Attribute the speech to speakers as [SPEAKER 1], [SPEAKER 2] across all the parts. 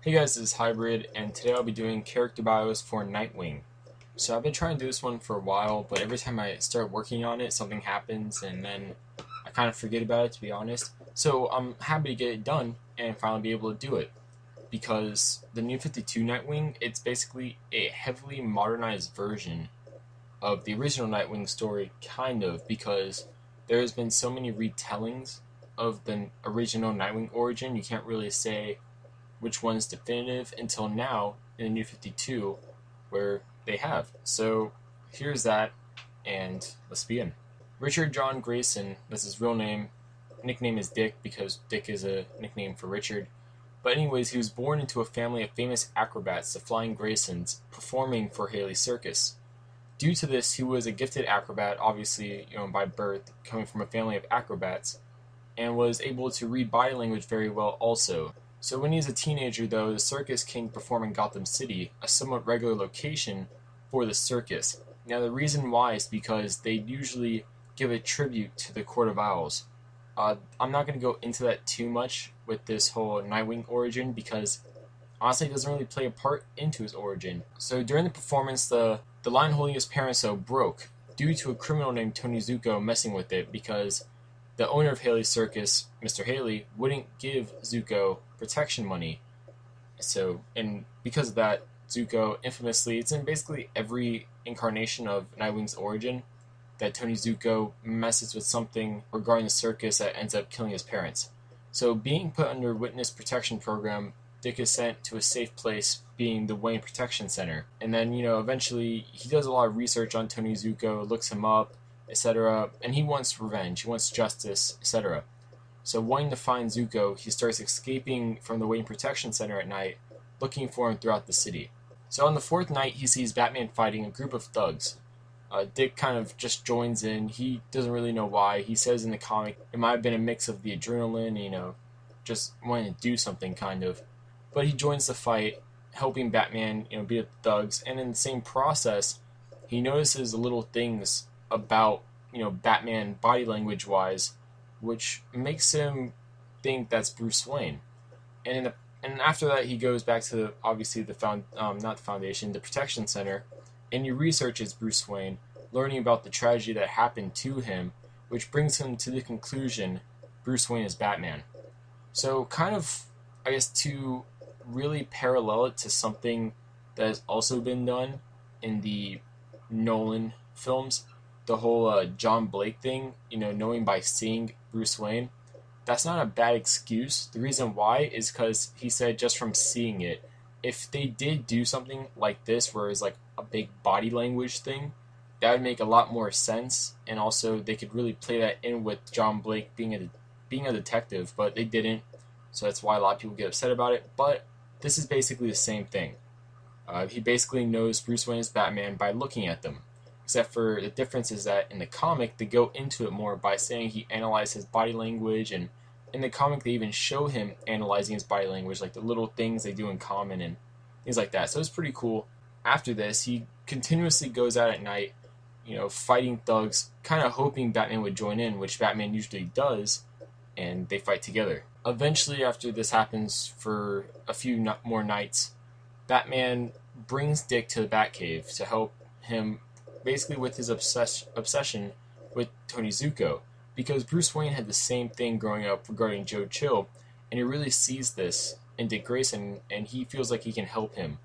[SPEAKER 1] Hey guys, this is Hybrid, and today I'll be doing character bios for Nightwing. So I've been trying to do this one for a while, but every time I start working on it, something happens, and then I kind of forget about it, to be honest. So I'm happy to get it done and finally be able to do it, because the New 52 Nightwing, it's basically a heavily modernized version of the original Nightwing story, kind of, because there has been so many retellings of the original Nightwing origin, you can't really say which one's definitive until now in the New 52, where they have. So here's that, and let's begin. Richard John Grayson, that's his real name. Nickname is Dick because Dick is a nickname for Richard. But anyways, he was born into a family of famous acrobats, the Flying Graysons, performing for Haley Circus. Due to this, he was a gifted acrobat, obviously, by birth, coming from a family of acrobats, and was able to read body language very well also. So when he was a teenager, though, the circus came to perform in Gotham City, a somewhat regular location for the circus. Now, the reason why is because they usually give a tribute to the Court of Owls. I'm not going to go into that too much with this whole Nightwing origin because honestly it doesn't really play a part into his origin. So during the performance, the line holding his parasol broke due to a criminal named Tony Zuko messing with it because the owner of Haley's Circus, Mr. Haley, wouldn't give Zuko protection money. So, and because of that, Zuko infamously, it's in basically every incarnation of Nightwing's origin, that Tony Zuko messes with something regarding the circus that ends up killing his parents. So being put under witness protection program, Dick is sent to a safe place, being the Wayne Protection Center. And then, eventually he does a lot of research on Tony Zuko, looks him up, etc. And he wants revenge, he wants justice, etc. So wanting to find Zuko, he starts escaping from the Wayne Protection Center at night, looking for him throughout the city. So on the fourth night, he sees Batman fighting a group of thugs. Dick kind of just joins in. He doesn't really know why. He says in the comic it might have been a mix of the adrenaline, just wanting to do something kind of. But he joins the fight, helping Batman, beat up the thugs. And in the same process, he notices the little things about, Batman body language wise, which makes him think that's Bruce Wayne. And after that, he goes back to obviously the Protection Center, and he researches Bruce Wayne, learning about the tragedy that happened to him, which brings him to the conclusion Bruce Wayne is Batman. So kind of, I guess, to really parallel it to something that has also been done in the Nolan films, the whole John Blake thing, knowing by seeing Bruce Wayne, that's not a bad excuse. The reason why is because he said just from seeing it, if they did do something like this where it's like a big body language thing, that would make a lot more sense, and also they could really play that in with John Blake being a detective, but they didn't, so that's why a lot of people get upset about it. But this is basically the same thing. He basically knows Bruce Wayne is Batman by looking at them, except for the difference is that in the comic they go into it more by saying he analyzed his body language, and in the comic they even show him analyzing his body language, like the little things they do in common and things like that. So it's pretty cool. After this, he continuously goes out at night, fighting thugs, kind of hoping Batman would join in, which Batman usually does, and they fight together. Eventually, after this happens for a few more nights, Batman brings Dick to the Batcave to help him basically with his obsession with Tony Zuko, because Bruce Wayne had the same thing growing up regarding Joe Chill, and he really sees this in Dick Grayson, and he feels like he can help him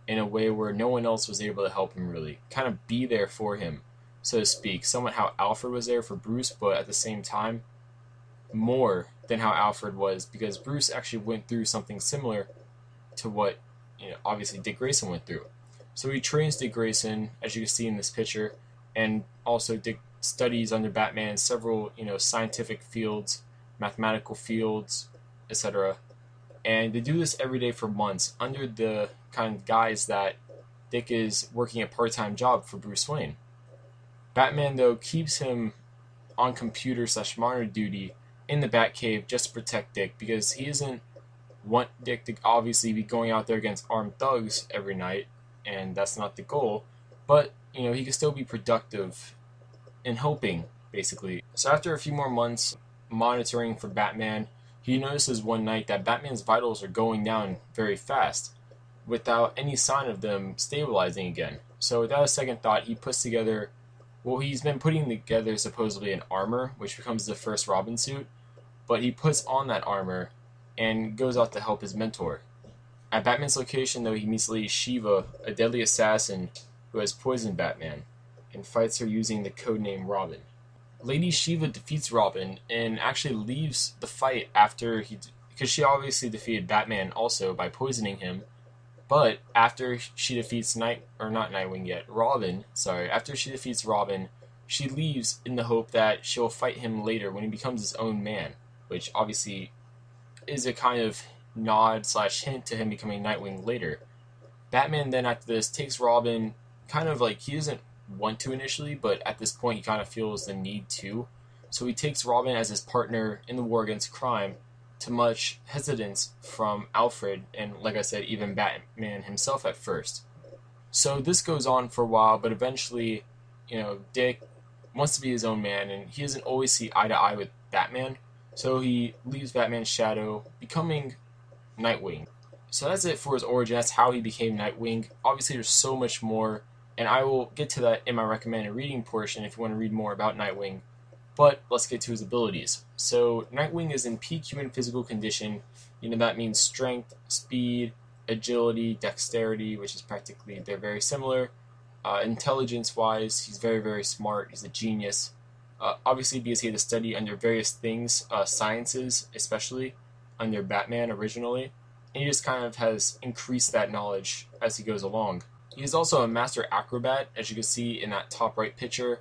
[SPEAKER 1] in a way where no one else was able to help him really, kind of be there for him, so to speak, somewhat how Alfred was there for Bruce, but at the same time, more than how Alfred was, because Bruce actually went through something similar to what, obviously Dick Grayson went through. So he trains Dick Grayson, as you can see in this picture, and also Dick studies under Batman several, scientific fields, mathematical fields, etc. And they do this every day for months under the kind of guise that Dick is working a part-time job for Bruce Wayne. Batman, though, keeps him on computer/monitor duty in the Batcave just to protect Dick, because he doesn't want Dick to obviously be going out there against armed thugs every night, and that's not the goal, but he can still be productive in helping, basically. So after a few more months monitoring for Batman, he notices one night that Batman's vitals are going down very fast, without any sign of them stabilizing again. So without a second thought, he puts together, well, he's been putting together supposedly an armor, which becomes the first Robin suit, but he puts on that armor and goes out to help his mentor. At Batman's location, though, he meets Lady Shiva, a deadly assassin who has poisoned Batman, and fights her using the codename Robin. Lady Shiva defeats Robin and actually leaves the fight after because she obviously defeated Batman also by poisoning him. But after she defeats Robin, after she defeats Robin, she leaves in the hope that she'll fight him later when he becomes his own man, which obviously is a kind of nod / hint to him becoming Nightwing later. Batman then after this takes Robin, kind of like he doesn't want to initially, but at this point he kind of feels the need to. So he takes Robin as his partner in the war against crime, to much hesitance from Alfred and, like I said, even Batman himself at first. So this goes on for a while, but eventually, Dick wants to be his own man, and he doesn't always see eye to eye with Batman, so he leaves Batman's shadow, becoming Nightwing. So that's it for his origin. That's how he became Nightwing. Obviously, there's so much more, and I will get to that in my recommended reading portion if you want to read more about Nightwing. But let's get to his abilities. So Nightwing is in peak human physical condition. That means strength, speed, agility, dexterity, which is practically, they're very similar. Intelligence-wise, he's very, very smart. He's a genius. Obviously, because he had to study under various things, sciences especially, under Batman originally. And he just kind of has increased that knowledge as he goes along. He's also a master acrobat, as you can see in that top right picture.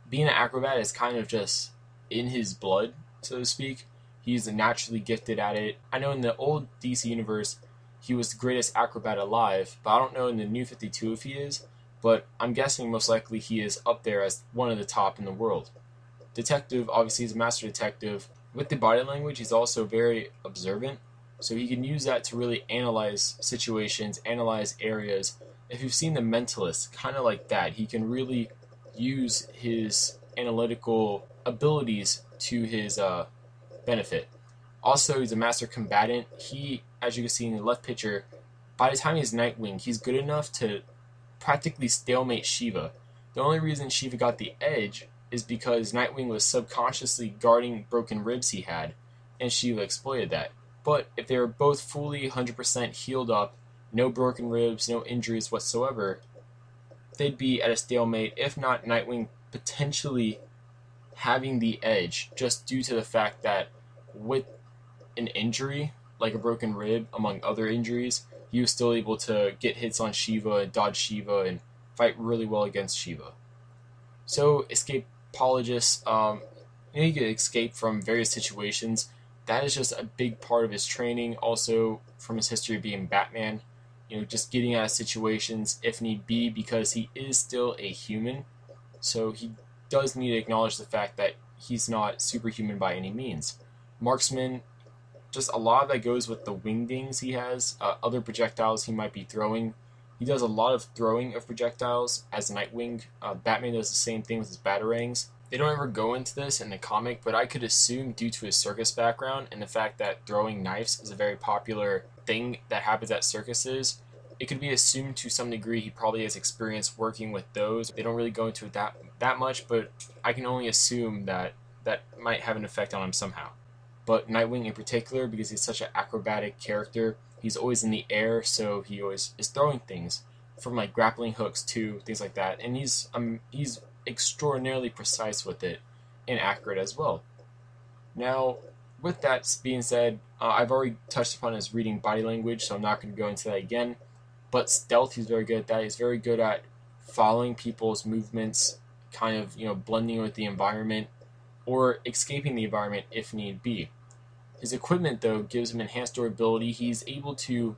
[SPEAKER 1] Being an acrobat is kind of just in his blood, so to speak. He's naturally gifted at it. I know in the old DC universe, he was the greatest acrobat alive, but I don't know in the New 52 if he is, but I'm guessing most likely he is up there as one of the top in the world. Detective, obviously he's a master detective. With the body language, he's also very observant, so he can use that to really analyze situations, analyze areas. If you've seen The Mentalist, kind of like that, he can really use his analytical abilities to his benefit. Also, he's a master combatant. He, as you can see in the left picture, by the time he's Nightwing, he's good enough to practically stalemate Shiva. The only reason Shiva got the edge is because Nightwing was subconsciously guarding broken ribs he had, and Shiva exploited that. But if they were both fully 100% healed up, no broken ribs, no injuries whatsoever, they'd be at a stalemate, if not Nightwing potentially having the edge, just due to the fact that with an injury, like a broken rib, among other injuries, he was still able to get hits on Shiva and dodge Shiva and fight really well against Shiva. So, escapologist, he could escape from various situations. That is just a big part of his training, also from his history of being Batman. Just getting out of situations if need be, because he is still a human. So he does need to acknowledge the fact that he's not superhuman by any means. Marksman, just a lot of that goes with the wingdings he has, other projectiles he might be throwing. He does a lot of throwing of projectiles as Nightwing. Batman does the same thing with his batarangs. They don't ever go into this in the comic, but I could assume due to his circus background and the fact that throwing knives is a very popular thing that happens at circuses, it could be assumed to some degree he probably has experience working with those. They don't really go into it that much, but I can only assume that that might have an effect on him somehow. But Nightwing in particular, because he's such an acrobatic character, he's always in the air, so he always is throwing things, from like grappling hooks to things like that, and he's extraordinarily precise with it and accurate as well. Now, with that being said, I've already touched upon his reading body language, so I'm not going to go into that again. But stealth, he's very good at that. He's very good at following people's movements, kind of, blending with the environment, or escaping the environment if need be. His equipment, though, gives him enhanced durability. He's able to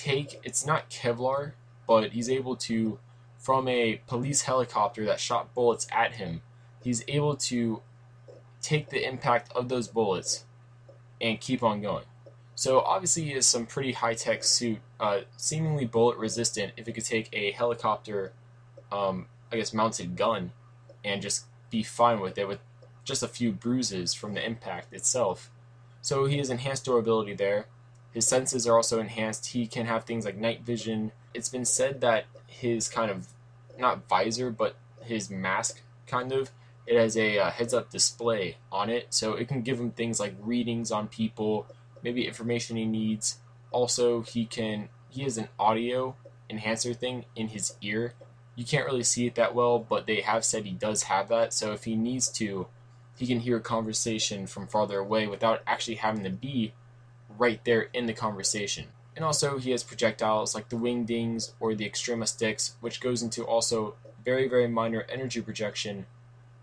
[SPEAKER 1] it's not Kevlar, but he's able to, from a police helicopter that shot bullets at him, he's able to take the impact of those bullets and keep on going. So obviously he has some pretty high-tech suit, seemingly bullet-resistant if it could take a helicopter, mounted gun and just be fine with it with just a few bruises from the impact itself. So he has enhanced durability there. His senses are also enhanced. He can have things like night vision. It's been said that his kind of, not visor, but his mask kind of, it has a heads-up display on it, so it can give him things like readings on people, maybe information he needs. Also, he has an audio enhancer thing in his ear. You can't really see it that well, but they have said he does have that, so if he needs to, he can hear a conversation from farther away without actually having to be right there in the conversation. And also, he has projectiles like the wingdings or the extrema sticks, which goes into also very, very minor energy projection,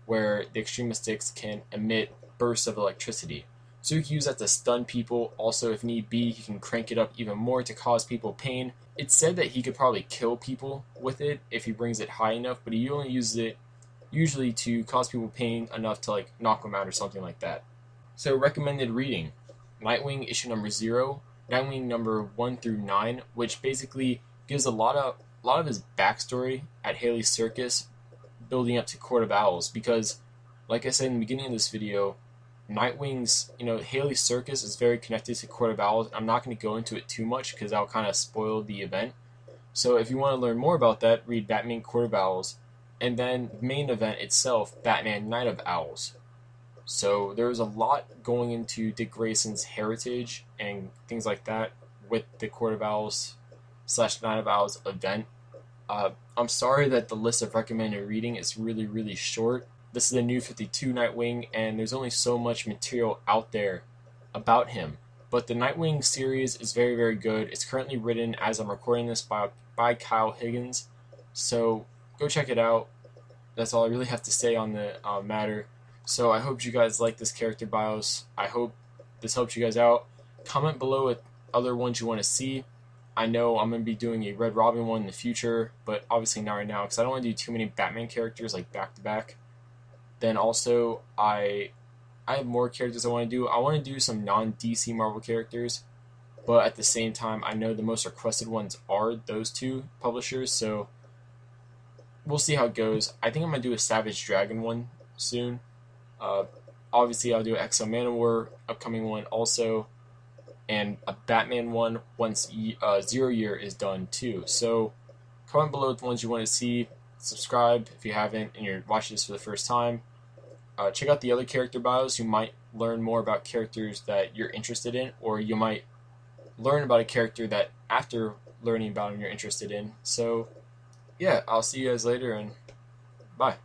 [SPEAKER 1] where the extrema sticks can emit bursts of electricity. So you can use that to stun people. Also, if need be, he can crank it up even more to cause people pain. It's said that he could probably kill people with it if he brings it high enough, but he only uses it usually to cause people pain enough to like knock them out or something like that. So recommended reading: Nightwing issue number 0, Nightwing number 1 through 9, which basically gives a lot of his backstory at Haley's Circus, building up to Court of Owls. Because, like I said in the beginning of this video, Nightwing's, Haley's Circus is very connected to Court of Owls. I'm not going to go into it too much because that'll kind of spoil the event. So if you want to learn more about that, read Batman Court of Owls, and then the main event itself, Batman Night of Owls. So there's a lot going into Dick Grayson's heritage and things like that with the Court of Owls / Night of Owls event. I'm sorry that the list of recommended reading is really, really short. This is the New 52 Nightwing, and there's only so much material out there about him. But the Nightwing series is very, very good. It's currently written, as I'm recording this, by Kyle Higgins. So go check it out. That's all I really have to say on the matter. So I hope you guys like this character bios. I hope this helps you guys out. Comment below with other ones you want to see. I know I'm going to be doing a Red Robin one in the future, but obviously not right now because I don't want to do too many Batman characters like back to back. Then also, I have more characters I want to do. I want to do some non-DC Marvel characters, but at the same time, I know the most requested ones are those two publishers, so we'll see how it goes. I think I'm going to do a Savage Dragon one soon. Obviously, I'll do an XO Manowar upcoming one also, and a Batman one once 0 Year is done too. So comment below the ones you want to see. Subscribe if you haven't and you're watching this for the first time. Check out the other character bios. You might learn more about characters that you're interested in, or you might learn about a character that after learning about him you're interested in. So yeah, I'll see you guys later, and bye.